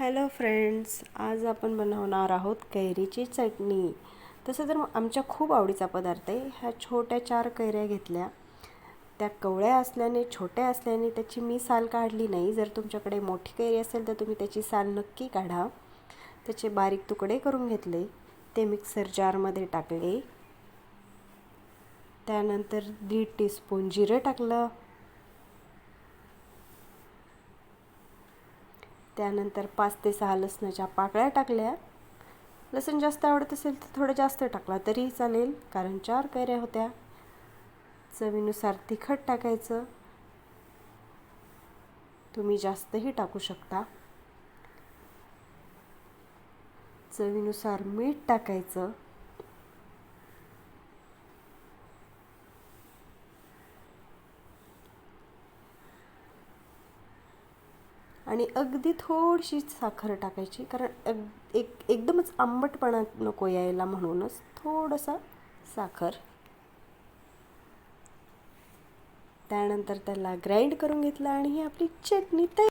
Hello friends, आज आपण बनवणार आहोत कैरीची चटणी. तसं तर आमच्या खूप आवडीचा पदार्थ आहे. ह्या छोट्या 4 कैऱ्या घेतल्या. त्या कवळ्या असल्याने, छोट्या असल्याने त्याची मी साल काढली नाही. जर तुमच्याकडे मोठी कैरी असेल तर तुम्ही त्याची साल नक्की काढा. त्याचे बारीक तुकडे करून घेतले. ते मिक्सर जारमध्ये टाकले. त्यानंतर 1.5 टीस्पून जिरे टाकलं. त्यानंतर 5 ते 6 लसणाच्या पाकळ्या टाकल्या. लसूण जास्त आवडत असेल तर थोडं जास्त टाकला तरीही चालेल, कारण 4 कैऱ्या होत्या. चवीनुसार तिखट टाकायचं, तुम्ही जास्तही टाकू शकता. चवीनुसार मीठ टाकायचं. आणि अगदी थोडीशी साखर टाकायची, कारण एकदमच आंबटपणा नको यायला, म्हणूनच थोडंसं साखर. त्यानंतर त्याला ग्राइंड करून घेतलं आणि ही आपली चटणी तयार.